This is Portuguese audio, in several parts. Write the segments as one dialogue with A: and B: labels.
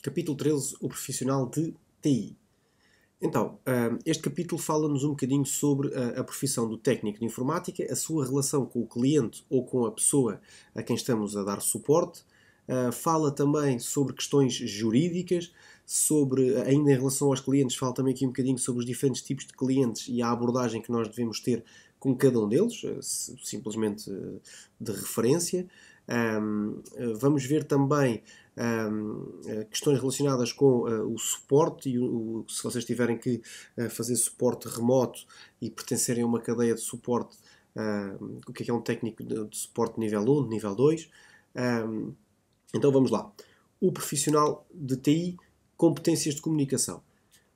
A: Capítulo 13, o profissional de TI. Então, este capítulo fala-nos um bocadinho sobre a profissão do técnico de informática, a sua relação com o cliente ou com a pessoa a quem estamos a dar suporte. Fala também sobre questões jurídicas, ainda em relação aos clientes, fala também aqui um bocadinho sobre os diferentes tipos de clientes e a abordagem que nós devemos ter com cada um deles, simplesmente de referência. Vamos ver também questões relacionadas com o suporte e se vocês tiverem que fazer suporte remoto e pertencerem a uma cadeia de suporte, o que é um técnico de suporte nível 1, nível 2. Então vamos lá. O profissional de TI, competências de comunicação.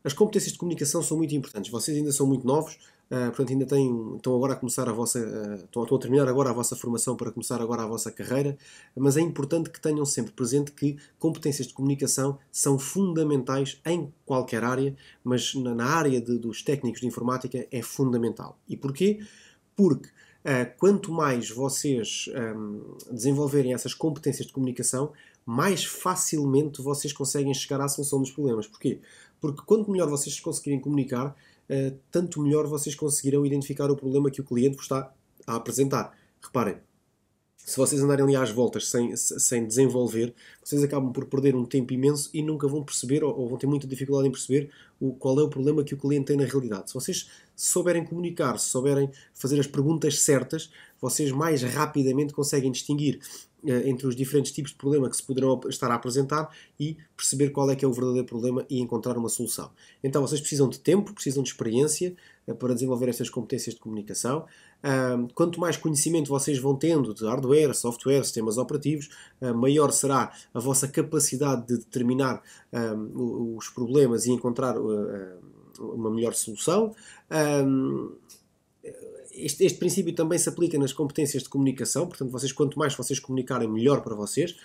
A: As competências de comunicação são muito importantes. Vocês ainda são muito novos, portanto ainda estão agora a começar estão a terminar agora a vossa formação para começar agora a vossa carreira, mas é importante que tenham sempre presente que competências de comunicação são fundamentais em qualquer área, mas na área dos técnicos de informática é fundamental. E porquê? Porque quanto mais vocês desenvolverem essas competências de comunicação, mais facilmente vocês conseguem chegar à solução dos problemas. Porquê? Porque quanto melhor vocês conseguirem comunicar, tanto melhor vocês conseguirão identificar o problema que o cliente vos está a apresentar. Reparem, se vocês andarem ali às voltas sem desenvolver, vocês acabam por perder um tempo imenso e nunca vão perceber ou vão ter muita dificuldade em perceber qual é o problema que o cliente tem na realidade. Se vocês souberem comunicar, se souberem fazer as perguntas certas, vocês mais rapidamente conseguem distinguir entre os diferentes tipos de problema que se poderão estar a apresentar e perceber qual é que é o verdadeiro problema e encontrar uma solução. Então vocês precisam de tempo, precisam de experiência para desenvolver estas competências de comunicação. Quanto mais conhecimento vocês vão tendo de hardware, software, sistemas operativos, maior será a vossa capacidade de determinar os problemas e encontrar uma melhor solução. Este princípio também se aplica nas competências de comunicação, portanto, quanto mais vocês comunicarem, melhor para vocês,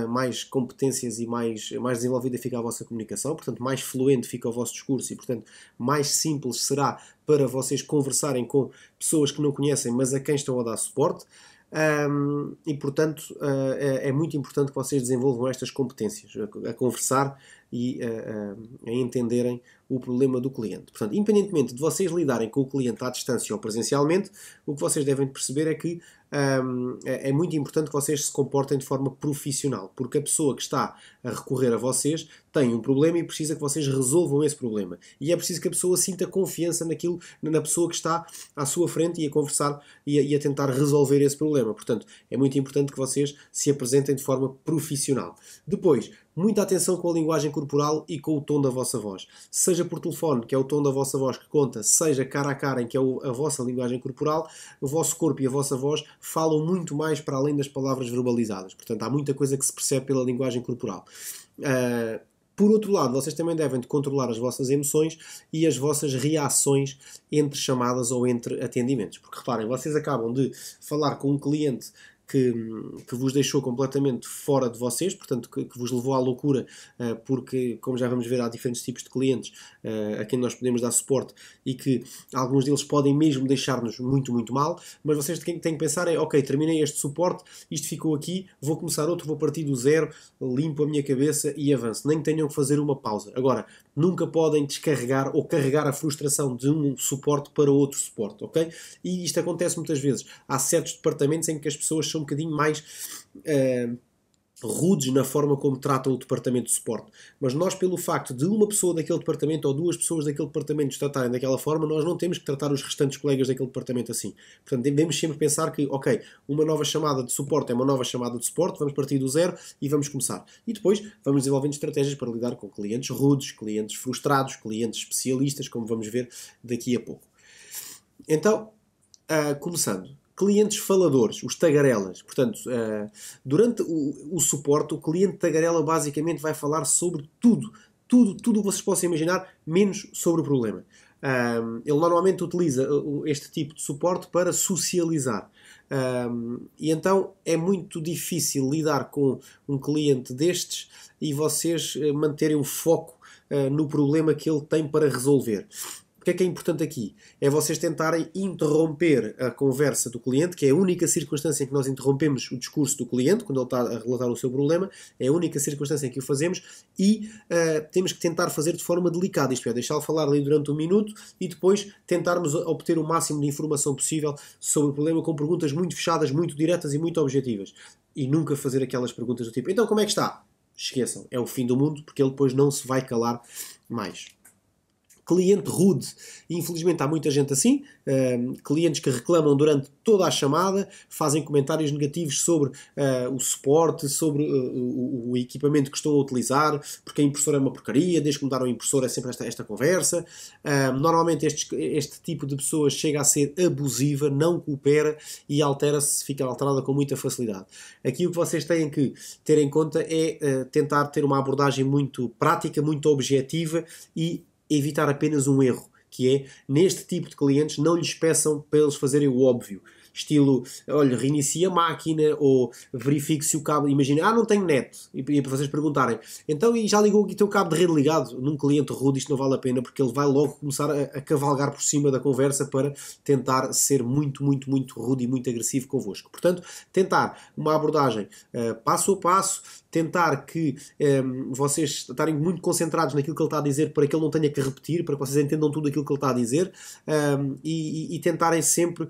A: mais competências e mais desenvolvida fica a vossa comunicação, portanto, mais fluente fica o vosso discurso e, portanto, mais simples será para vocês conversarem com pessoas que não conhecem, mas a quem estão a dar suporte. E, portanto, é muito importante que vocês desenvolvam estas competências, a conversar e a entenderem o problema do cliente. Portanto, independentemente de vocês lidarem com o cliente à distância ou presencialmente, o que vocês devem perceber é que é muito importante que vocês se comportem de forma profissional, porque a pessoa que está a recorrer a vocês tem um problema e precisa que vocês resolvam esse problema. E é preciso que a pessoa sinta confiança na pessoa que está à sua frente e a conversar e a tentar resolver esse problema. Portanto, é muito importante que vocês se apresentem de forma profissional. Depois, muita atenção com a linguagem corporal e com o tom da vossa voz. Seja por telefone, que é o tom da vossa voz que conta, seja cara a cara, em que é a vossa linguagem corporal, o vosso corpo e a vossa voz falam muito mais para além das palavras verbalizadas. Portanto, há muita coisa que se percebe pela linguagem corporal. Por outro lado, vocês também devem de controlar as vossas emoções e as vossas reações entre chamadas ou entre atendimentos. Porque reparem, vocês acabam de falar com um cliente que vos deixou completamente fora de vocês, portanto, que vos levou à loucura, porque, como já vamos ver, há diferentes tipos de clientes a quem nós podemos dar suporte e que alguns deles podem mesmo deixar-nos muito, muito mal, mas vocês têm que pensar ok, terminei este suporte, isto ficou aqui, vou começar outro, vou partir do zero, limpo a minha cabeça e avanço. Nem tenham que fazer uma pausa. Agora, nunca podem descarregar ou carregar a frustração de um suporte para outro suporte, ok? E isto acontece muitas vezes. Há certos departamentos em que as pessoas são um bocadinho mais rudes na forma como tratam o departamento de suporte. Mas nós, pelo facto de uma pessoa daquele departamento ou duas pessoas daquele departamento nos tratarem daquela forma, nós não temos que tratar os restantes colegas daquele departamento assim. Portanto, devemos sempre pensar que, ok, uma nova chamada de suporte é uma nova chamada de suporte, vamos partir do zero e vamos começar. E depois vamos desenvolvendo estratégias para lidar com clientes rudes, clientes frustrados, clientes especialistas, como vamos ver daqui a pouco. Então, começando. Clientes faladores, os tagarelas. Portanto, durante o suporte, o cliente tagarela basicamente vai falar sobre tudo o que vocês possam imaginar, menos sobre o problema. Ele normalmente utiliza este tipo de suporte para socializar. E então é muito difícil lidar com um cliente destes e vocês manterem o foco no problema que ele tem para resolver. O que é importante aqui? É vocês tentarem interromper a conversa do cliente, que é a única circunstância em que nós interrompemos o discurso do cliente, quando ele está a relatar o seu problema, é a única circunstância em que o fazemos, e temos que tentar fazer de forma delicada, isto é, deixá-lo falar ali durante um minuto e depois tentarmos obter o máximo de informação possível sobre o problema com perguntas muito fechadas, muito diretas e muito objetivas. E nunca fazer aquelas perguntas do tipo, então como é que está? Esqueçam, é o fim do mundo, porque ele depois não se vai calar mais. Cliente rude. Infelizmente há muita gente assim, clientes que reclamam durante toda a chamada, fazem comentários negativos sobre o suporte, sobre o equipamento que estão a utilizar, porque a impressora é uma porcaria, desde que mudaram a impressora é sempre esta conversa. Normalmente este tipo de pessoas chega a ser abusiva, não coopera e altera-se, fica alterada com muita facilidade. Aqui o que vocês têm que ter em conta é tentar ter uma abordagem muito prática, muito objetiva e evitar apenas um erro, que é, neste tipo de clientes, não lhes peçam para eles fazerem o óbvio. Estilo, olha, reinicie a máquina, ou verifique se o cabo... Imagina, não tenho net. E para vocês perguntarem, então e já ligou aqui o teu cabo de rede ligado? Num cliente rude isto não vale a pena, porque ele vai logo começar a cavalgar por cima da conversa para tentar ser muito, muito, muito rude e muito agressivo convosco. Portanto, tentar uma abordagem passo a passo, tentar que vocês estarem muito concentrados naquilo que ele está a dizer para que ele não tenha que repetir, para que vocês entendam tudo aquilo que ele está a dizer, e tentarem sempre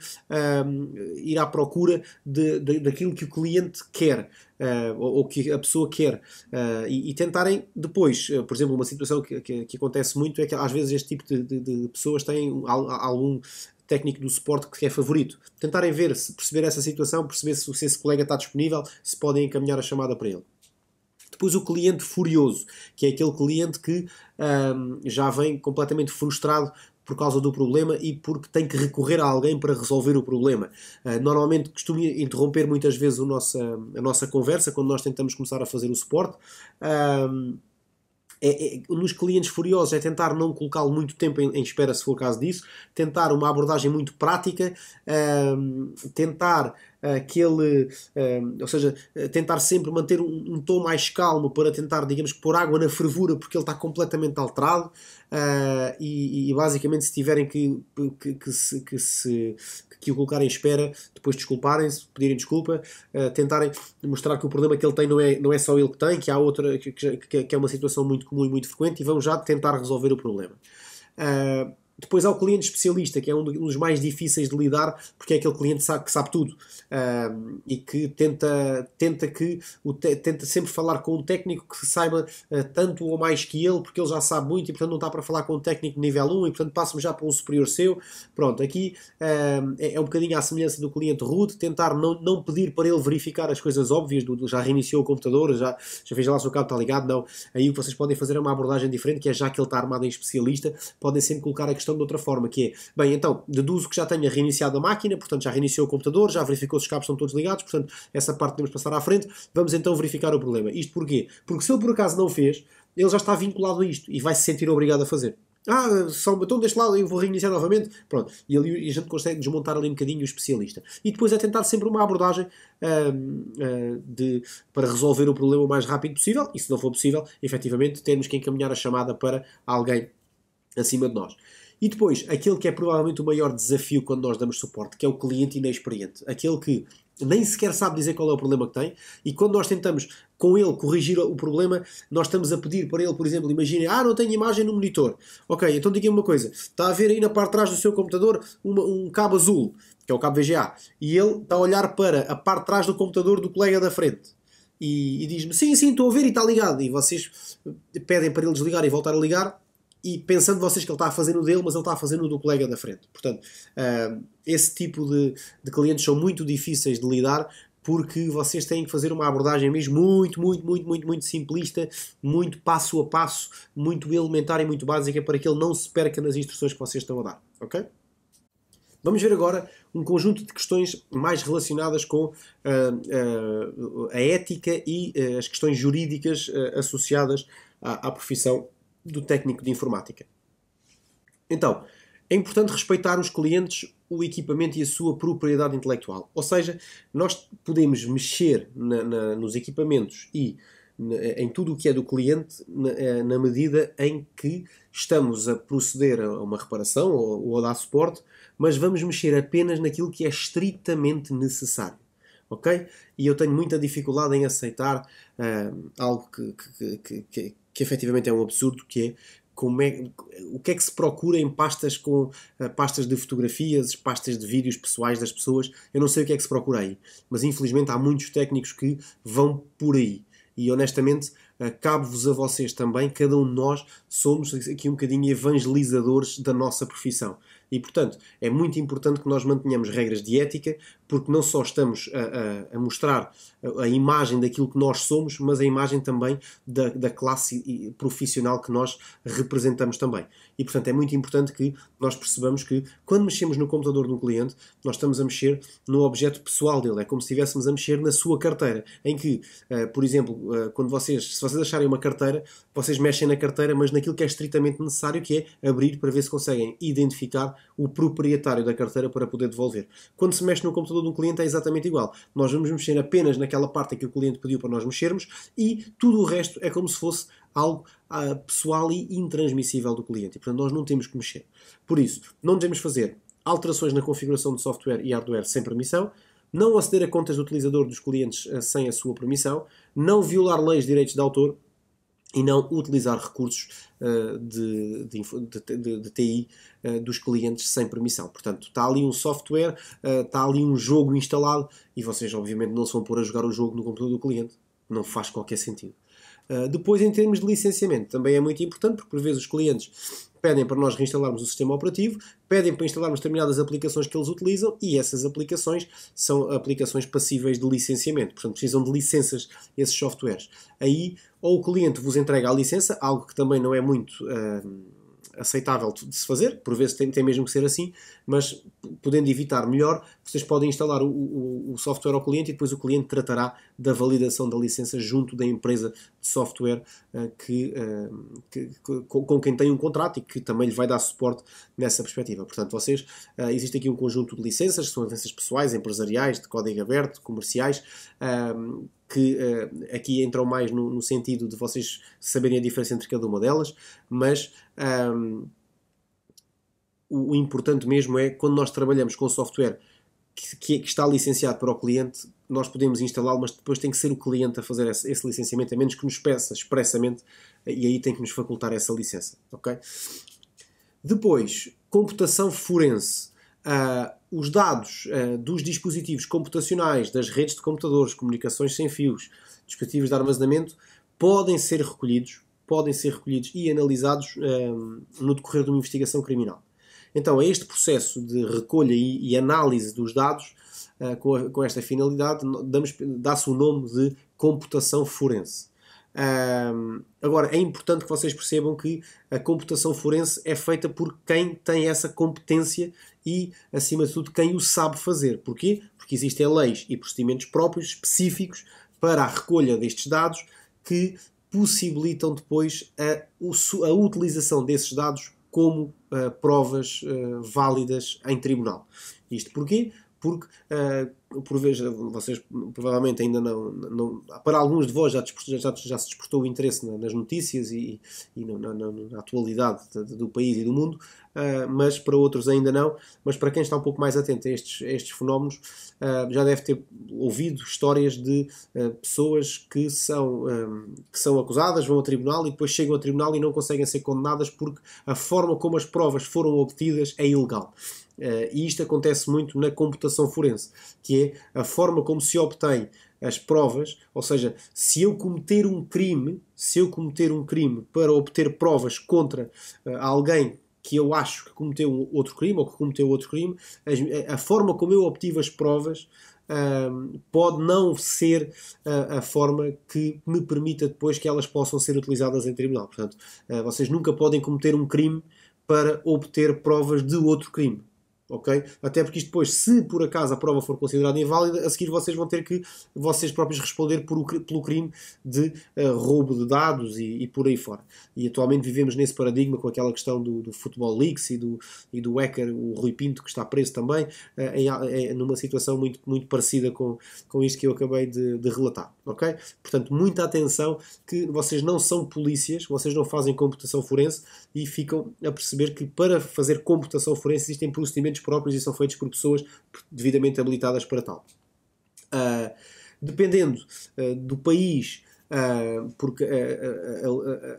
A: ir à procura daquilo que o cliente quer, ou que a pessoa quer, e tentarem depois, por exemplo, uma situação que acontece muito é que às vezes este tipo de pessoas têm algum técnico do suporte que é favorito. Tentarem ver, perceber essa situação, perceber se esse colega está disponível, se podem encaminhar a chamada para ele. Depois o cliente furioso, que é aquele cliente que já vem completamente frustrado por causa do problema e porque tem que recorrer a alguém para resolver o problema. Normalmente costumo interromper muitas vezes a nossa conversa quando nós tentamos começar a fazer o suporte. Nos clientes furiosos é tentar não colocá-lo muito tempo em espera, se for o caso disso, tentar uma abordagem muito prática, tentar ou seja, tentar sempre manter um tom mais calmo para tentar, digamos, pôr água na fervura porque ele está completamente alterado, e basicamente se tiverem que o colocarem em espera, depois desculparem-se, pedirem desculpa, tentarem mostrar que o problema que ele tem não é só ele que tem, que há outra, que é uma situação muito comum e muito frequente, e vão já tentar resolver o problema. Depois há o cliente especialista, que é um dos mais difíceis de lidar, porque é aquele cliente que sabe tudo, e que tenta sempre falar com um técnico que saiba tanto ou mais que ele, porque ele já sabe muito e portanto não está para falar com um técnico de nível 1 e portanto passa-me já para um superior seu. Pronto, aqui é um bocadinho à semelhança do cliente rude, tentar não pedir para ele verificar as coisas óbvias, já reiniciou o computador, já veja lá se o cabo está ligado, não. Aí o que vocês podem fazer é uma abordagem diferente, que é já que ele está armado em especialista, podem sempre colocar a questão de outra forma, que é, bem, então, deduzo que já tenha reiniciado a máquina, portanto já reiniciou o computador, já verificou se os cabos estão todos ligados, portanto essa parte podemos passar à frente, vamos então verificar o problema. Isto porquê? Porque se ele por acaso não fez, ele já está vinculado a isto e vai se sentir obrigado a fazer. Então deste lado eu vou reiniciar novamente, pronto, e a gente consegue desmontar ali um bocadinho o especialista. E depois é tentar sempre uma abordagem para resolver o problema o mais rápido possível, e se não for possível, efetivamente temos que encaminhar a chamada para alguém acima de nós. E depois, aquele que é provavelmente o maior desafio quando nós damos suporte, que é o cliente inexperiente. Aquele que nem sequer sabe dizer qual é o problema que tem, e quando nós tentamos com ele corrigir o problema, nós estamos a pedir para ele, por exemplo, imaginem, não tenho imagem no monitor. Ok, então diga-me uma coisa, está a ver aí na parte de trás do seu computador um cabo azul, que é o cabo VGA, e ele está a olhar para a parte de trás do computador do colega da frente. E diz-me, sim, estou a ver e está ligado. E vocês pedem para ele desligar e voltar a ligar, e pensando vocês que ele está a fazer no dele, mas ele está a fazer no do colega da frente. Portanto, esse tipo de clientes são muito difíceis de lidar, porque vocês têm que fazer uma abordagem mesmo muito simplista, muito passo a passo, muito elementar e muito básica, para que ele não se perca nas instruções que vocês estão a dar. Ok? Vamos ver agora um conjunto de questões mais relacionadas com a ética e as questões jurídicas associadas à profissão do técnico de informática. Então, é importante respeitar os clientes, o equipamento e a sua propriedade intelectual. Ou seja, nós podemos mexer nos equipamentos e em tudo o que é do cliente, na medida em que estamos a proceder a uma reparação ou a dar suporte, mas vamos mexer apenas naquilo que é estritamente necessário. Ok? E eu tenho muita dificuldade em aceitar algo que efetivamente é um absurdo, que é o que é que se procura em pastas com pastas de fotografias, pastas de vídeos pessoais das pessoas. Eu não sei o que é que se procura aí, mas infelizmente há muitos técnicos que vão por aí. E honestamente, cabe-vos a vocês também, cada um de nós somos aqui um bocadinho evangelizadores da nossa profissão. E, portanto, é muito importante que nós mantenhamos regras de ética, porque não só estamos a mostrar a imagem daquilo que nós somos, mas a imagem também da classe profissional que nós representamos também. E, portanto, é muito importante que nós percebamos que, quando mexemos no computador de um cliente, nós estamos a mexer no objeto pessoal dele. É como se estivéssemos a mexer na sua carteira, em que, por exemplo, se vocês acharem uma carteira, vocês mexem na carteira, mas naquilo que é estritamente necessário, que é abrir para ver se conseguem identificar o proprietário da carteira para poder devolver. Quando se mexe no computador de um cliente é exatamente igual. Nós vamos mexer apenas naquela parte que o cliente pediu para nós mexermos e tudo o resto é como se fosse algo pessoal e intransmissível do cliente. E, portanto, nós não temos que mexer. Por isso, não devemos fazer alterações na configuração de software e hardware sem permissão, não aceder a contas de utilizador dos clientes sem a sua permissão, não violar leis de direitos de autor e não utilizar recursos de TI dos clientes sem permissão. Portanto, está ali um software, está ali um jogo instalado e vocês obviamente não se vão pôr a jogar o jogo no computador do cliente. Não faz qualquer sentido. Depois, em termos de licenciamento, também é muito importante, porque por vezes os clientes pedem para nós reinstalarmos o sistema operativo, pedem para instalarmos determinadas aplicações que eles utilizam e essas aplicações são aplicações passíveis de licenciamento. Portanto, precisam de licenças esses softwares. Aí, ou o cliente vos entrega a licença, algo que também não é muito aceitável de se fazer, por vezes tem mesmo que ser assim, mas podendo evitar melhor, vocês podem instalar o software ao cliente e depois o cliente tratará da validação da licença junto da empresa de software com quem tem um contrato e que também lhe vai dar suporte nessa perspectiva. Portanto, existe aqui um conjunto de licenças, que são licenças pessoais, empresariais, de código aberto, comerciais, que aqui entram mais no sentido de vocês saberem a diferença entre cada uma delas, mas o importante mesmo é, quando nós trabalhamos com software que está licenciado para o cliente, nós podemos instalá-lo, mas depois tem que ser o cliente a fazer esse licenciamento, a menos que nos peça expressamente, e aí tem que nos facultar essa licença. Okay? Depois, computação forense. Os dados dos dispositivos computacionais, das redes de computadores, comunicações sem fios, dispositivos de armazenamento, podem ser recolhidos e analisados no decorrer de uma investigação criminal. Então, a este processo de recolha e análise dos dados, com esta finalidade, dá-se o nome de computação forense. Agora, é importante que vocês percebam que a computação forense é feita por quem tem essa competência e, acima de tudo, quem o sabe fazer. Porquê? Porque existem leis e procedimentos próprios, específicos, para a recolha destes dados, que possibilitam depois a utilização desses dados como provas válidas em tribunal. Isto porquê? Porque, por vezes, vocês provavelmente ainda não para alguns de vós já se despertou o interesse nas notícias e na atualidade do país e do mundo, mas para outros ainda não. Mas para quem está um pouco mais atento a estes fenómenos, já deve ter ouvido histórias de pessoas que são acusadas, vão ao tribunal e depois chegam ao tribunal e não conseguem ser condenadas porque a forma como as provas foram obtidas é ilegal. E isto acontece muito na computação forense, que é a forma como se obtém as provas, ou seja, se eu cometer um crime para obter provas contra alguém que eu acho que cometeu outro crime ou que cometeu outro crime, a forma como eu obtive as provas pode não ser a forma que me permita depois que elas possam ser utilizadas em tribunal. Portanto, vocês nunca podem cometer um crime para obter provas de outro crime. ok? Até porque isto depois, se por acaso a prova for considerada inválida, a seguir vocês vão ter que vocês próprios responder pelo crime de roubo de dados e por aí fora. E atualmente vivemos nesse paradigma com aquela questão do Football Leaks e do hacker, o Rui Pinto, que está preso também, numa situação muito, muito parecida com isto que eu acabei de relatar, ok? Portanto, muita atenção que vocês não são polícias, vocês não fazem computação forense e ficam a perceber que para fazer computação forense existem procedimentos próprios e são feitos por pessoas devidamente habilitadas para tal. Dependendo do país, porque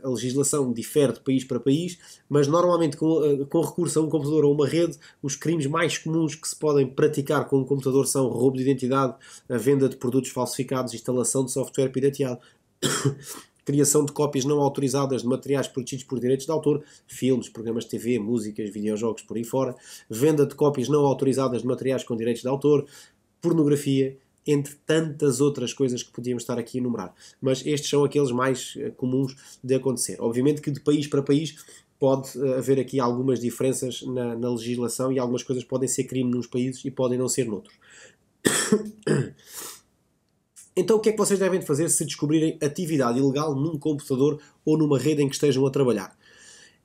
A: a legislação difere de país para país, mas normalmente com recurso a um computador ou uma rede, os crimes mais comuns que se podem praticar com um computador são roubo de identidade, a venda de produtos falsificados, instalação de software pirateado, criação de cópias não autorizadas de materiais protegidos por direitos de autor, filmes, programas de TV, músicas, videojogos, por aí fora, venda de cópias não autorizadas de materiais com direitos de autor, pornografia, entre tantas outras coisas que podíamos estar aqui a enumerar. Mas estes são aqueles mais comuns de acontecer. Obviamente que de país para país pode haver aqui algumas diferenças na legislação e algumas coisas podem ser crime nos países e podem não ser noutros. Então o que é que vocês devem fazer se descobrirem atividade ilegal num computador ou numa rede em que estejam a trabalhar?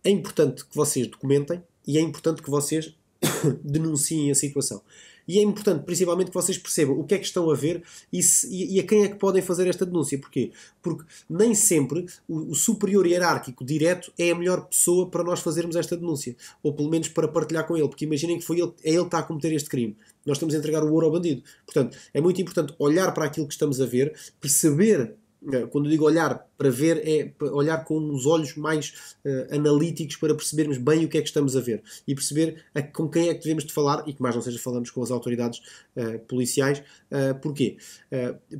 A: É importante que vocês documentem e é importante que vocês denunciem a situação. E é importante, principalmente, que vocês percebam o que é que estão a ver e a quem é que podem fazer esta denúncia. Porquê? Porque nem sempre o superior hierárquico direto é a melhor pessoa para nós fazermos esta denúncia. Ou pelo menos para partilhar com ele. Porque imaginem que é ele que está a cometer este crime. Nós estamos a entregar o ouro ao bandido. Portanto, é muito importante olhar para aquilo que estamos a ver, perceber. Quando eu digo olhar para ver, é olhar com os olhos mais analíticos para percebermos bem o que é que estamos a ver e perceber com quem é que devemos de falar e que mais não seja falamos com as autoridades policiais. Porquê?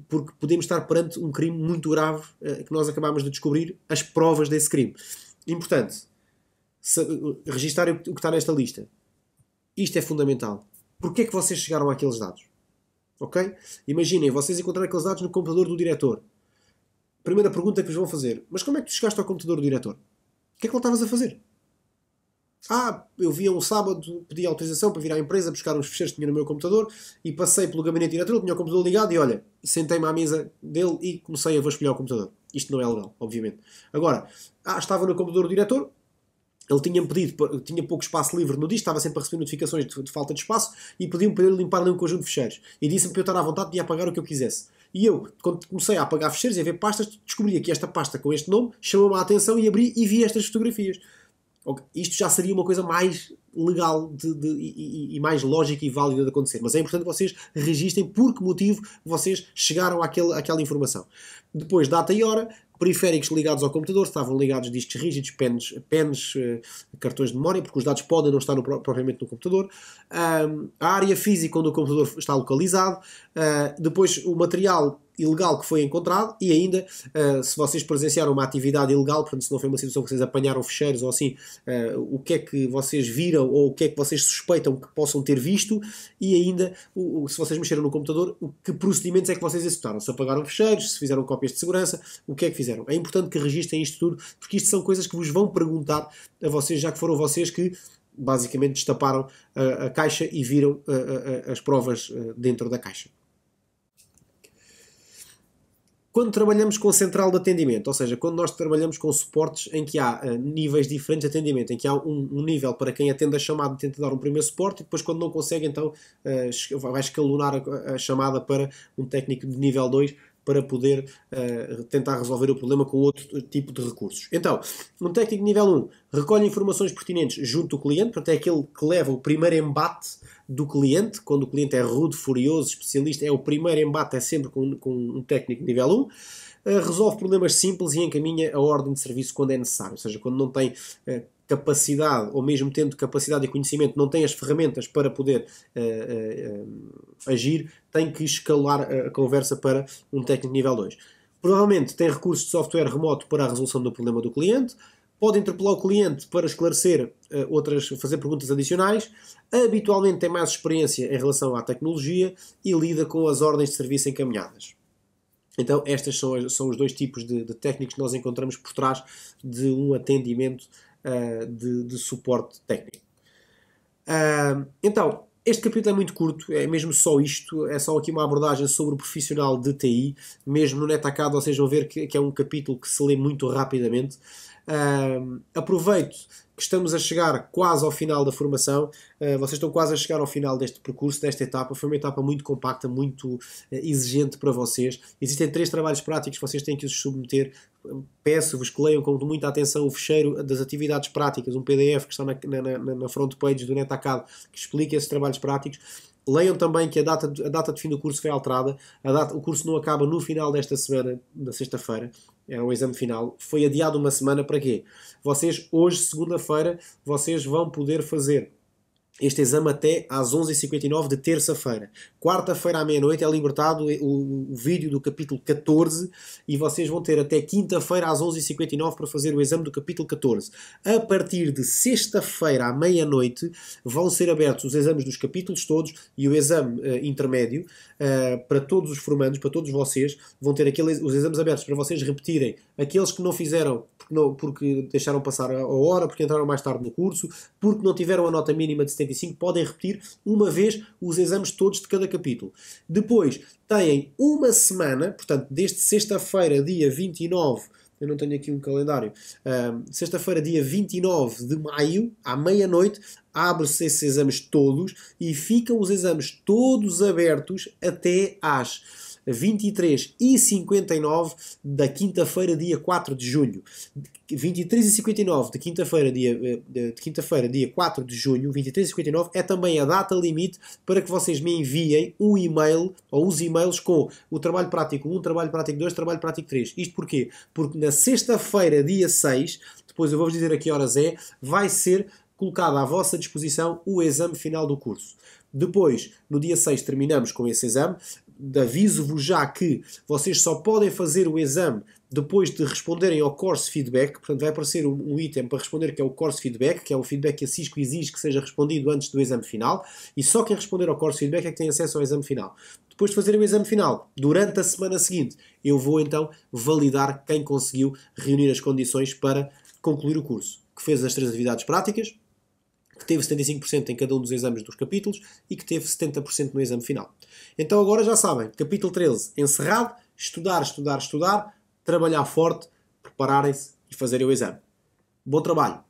A: Porque podemos estar perante um crime muito grave que nós acabamos de descobrir as provas desse crime. Importante, registar o que está nesta lista. Isto é fundamental. Porquê é que vocês chegaram àqueles dados? Ok? Imaginem, vocês encontraram aqueles dados no computador do diretor. Primeira pergunta que vos vão fazer: mas como é que tu chegaste ao computador do diretor? O que é que ele estavas a fazer? Eu via um sábado, pedi autorização para vir à empresa buscar uns ficheiros que tinha no meu computador e passei pelo gabinete diretor, ele tinha o computador ligado e olha, sentei-me à mesa dele e comecei a vasculhar o computador. Isto não é legal, obviamente. Agora, estava no computador do diretor, ele tinha-me pedido, tinha pouco espaço livre no disco, estava sempre a receber notificações de falta de espaço e pediu-me para ele limpar-lhe um conjunto de ficheiros. E disse-me para eu estar à vontade de apagar o que eu quisesse. E eu, quando comecei a apagar ficheiros e a ver pastas, descobri aqui esta pasta com este nome, chamou-me a atenção e abri e vi estas fotografias. Isto já seria uma coisa mais legal e mais lógica e válida de acontecer. Mas é importante que vocês registrem por que motivo vocês chegaram àquela informação. Depois, data e hora, periféricos ligados ao computador, estavam ligados discos rígidos, pens, cartões de memória, porque os dados podem não estar propriamente no computador. A área física onde o computador está localizado. Depois, o material ilegal que foi encontrado e ainda se vocês presenciaram uma atividade ilegal, portanto se não foi uma situação que vocês apanharam ficheiros ou assim, o que é que vocês viram ou o que é que vocês suspeitam que possam ter visto e ainda se vocês mexeram no computador, que procedimentos é que vocês executaram, se apagaram ficheiros, se fizeram cópias de segurança, o que é que fizeram. É importante que registrem isto tudo, porque isto são coisas que vos vão perguntar a vocês, já que foram vocês que basicamente destaparam a caixa e viram as provas dentro da caixa. Quando trabalhamos com central de atendimento, ou seja, quando nós trabalhamos com suportes em que há níveis diferentes de atendimento, em que há um nível para quem atende a chamada e tenta dar um primeiro suporte, e depois quando não consegue, então vai escalonar a chamada para um técnico de nível 2 para poder tentar resolver o problema com outro tipo de recursos. Então, um técnico de nível 1 recolhe informações pertinentes junto do cliente, portanto é aquele que leva o primeiro embate do cliente, quando o cliente é rude, furioso, especialista, o primeiro embate é sempre com um técnico de nível 1, resolve problemas simples e encaminha a ordem de serviço quando é necessário, ou seja, quando não tem capacidade, ou mesmo tendo capacidade e conhecimento, não tem as ferramentas para poder agir, tem que escalar a conversa para um técnico de nível 2. Provavelmente tem recursos de software remoto para a resolução do problema do cliente, pode interpelar o cliente para esclarecer fazer perguntas adicionais, habitualmente tem mais experiência em relação à tecnologia e lida com as ordens de serviço encaminhadas. Então, estes são os dois tipos de técnicos que nós encontramos por trás de um atendimento de suporte técnico. Então, este capítulo é muito curto, é mesmo só isto, é só aqui uma abordagem sobre o profissional de TI, mesmo no NetAcad vocês vão ver que é um capítulo que se lê muito rapidamente. Aproveito que estamos a chegar quase ao final da formação, vocês estão quase a chegar ao final deste percurso, desta etapa. Foi uma etapa muito compacta, muito exigente para vocês. Existem 3 trabalhos práticos que vocês têm que os submeter. Peço-vos que leiam com muita atenção o fecheiro das atividades práticas, um PDF que está na front page do NetAcad que explica esses trabalhos práticos. Leiam também que a data de fim do curso foi alterada. O curso não acaba no final desta semana, na sexta-feira. Era o exame final. Foi adiado uma semana para quê? Vocês, hoje, segunda-feira, vocês vão poder fazer este exame até às 11h59 de terça-feira. Quarta-feira à meia-noite é libertado o vídeo do capítulo 14 e vocês vão ter até quinta-feira às 11h59 para fazer o exame do capítulo 14. A partir de sexta-feira à meia-noite vão ser abertos os exames dos capítulos todos e o exame intermédio para todos os formandos, para todos vocês. Vão ter os exames abertos para vocês repetirem aqueles que não fizeram porque deixaram passar a hora, porque entraram mais tarde no curso, porque não tiveram a nota mínima de 75, podem repetir uma vez os exames todos de cada capítulo. Depois, têm uma semana, portanto, desde sexta-feira, dia 29, eu não tenho aqui um calendário, sexta-feira, dia 29 de maio, à meia-noite, abrem-se esses exames todos e ficam os exames todos abertos até às 23h59 da quinta-feira, dia 4 de junho. 23h59 de quinta-feira, dia 4 de junho, 23h59, é também a data limite para que vocês me enviem um e-mail, ou os e-mails com o trabalho prático 1, trabalho prático 2, trabalho prático 3. Isto porquê? Porque na sexta-feira, dia 6, depois eu vou-vos dizer a que horas é, vai ser colocado à vossa disposição o exame final do curso. Depois, no dia 6, terminamos com esse exame. Aviso-vos já que vocês só podem fazer o exame depois de responderem ao course feedback. Portanto, vai aparecer um item para responder que é o course feedback, que é o feedback que a Cisco exige que seja respondido antes do exame final, e só quem responder ao course feedback é que tem acesso ao exame final. Depois de fazer o exame final, durante a semana seguinte, eu vou então validar quem conseguiu reunir as condições para concluir o curso, que fez as 3 atividades práticas, que teve 75% em cada um dos exames dos capítulos e que teve 70% no exame final. Então agora já sabem, capítulo 13 encerrado, estudar, estudar, estudar, trabalhar forte, prepararem-se e fazerem o exame. Bom trabalho!